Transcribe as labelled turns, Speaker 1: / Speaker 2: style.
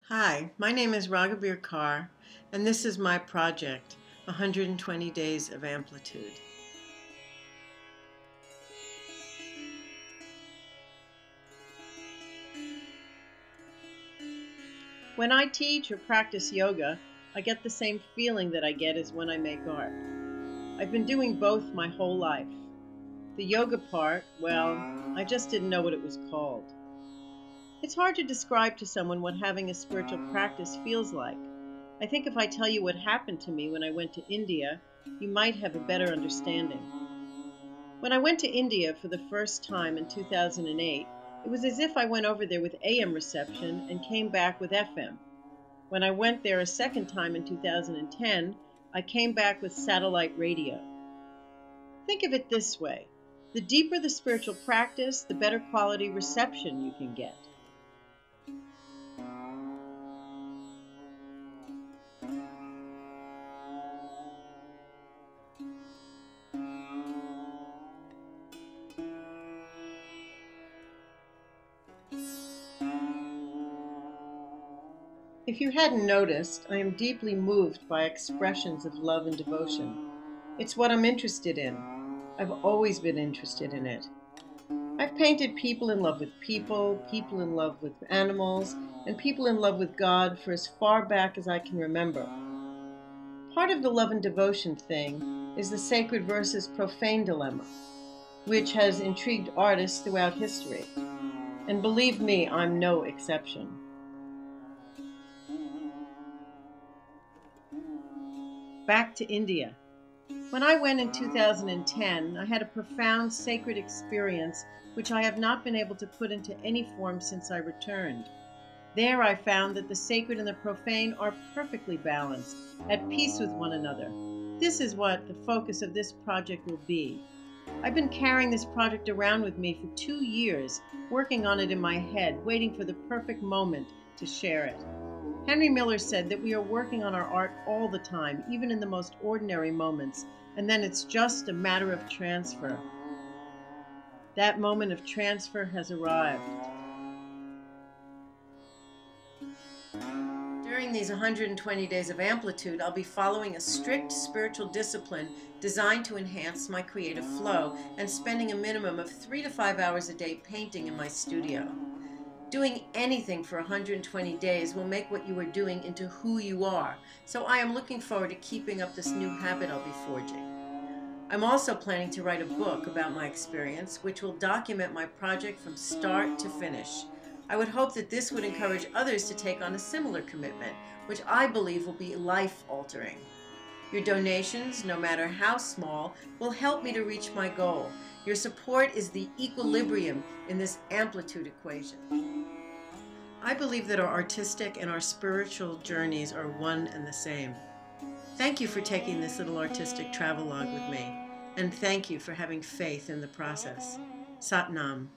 Speaker 1: Hi, my name is Raghavir Kaur, and this is my project, 120 Days of Amplitude. When I teach or practice yoga, I get the same feeling that I get as when I make art. I've been doing both my whole life. The yoga part, well, I just didn't know what it was called. It's hard to describe to someone what having a spiritual practice feels like. I think if I tell you what happened to me when I went to India, you might have a better understanding. When I went to India for the first time in 2008, it was as if I went over there with AM reception and came back with FM. When I went there a second time in 2010, I came back with satellite radio. Think of it this way: the deeper the spiritual practice, the better quality reception you can get. If you hadn't noticed, I am deeply moved by expressions of love and devotion. It's what I'm interested in. I've always been interested in it. I've painted people in love with people, people in love with animals, and people in love with God for as far back as I can remember. Part of the love and devotion thing is the sacred versus profane dilemma, which has intrigued artists throughout history. And believe me, I'm no exception. Back to India. When I went in 2010, I had a profound sacred experience which I have not been able to put into any form since I returned. There I found that the sacred and the profane are perfectly balanced, at peace with one another. This is what the focus of this project will be. I've been carrying this project around with me for 2 years, working on it in my head, waiting for the perfect moment to share it. Henry Miller said that we are working on our art all the time, even in the most ordinary moments, and then it's just a matter of transfer. That moment of transfer has arrived. During these 120 days of amplitude, I'll be following a strict spiritual discipline designed to enhance my creative flow and spending a minimum of 3 to 5 hours a day painting in my studio. Doing anything for 120 days will make what you are doing into who you are, so I am looking forward to keeping up this new habit I'll be forging. I'm also planning to write a book about my experience, which will document my project from start to finish. I would hope that this would encourage others to take on a similar commitment, which I believe will be life-altering. Your donations, no matter how small, will help me to reach my goal. Your support is the equilibrium in this amplitude equation. I believe that our artistic and our spiritual journeys are one and the same. Thank you for taking this little artistic travelogue with me, and thank you for having faith in the process. Sat Nam.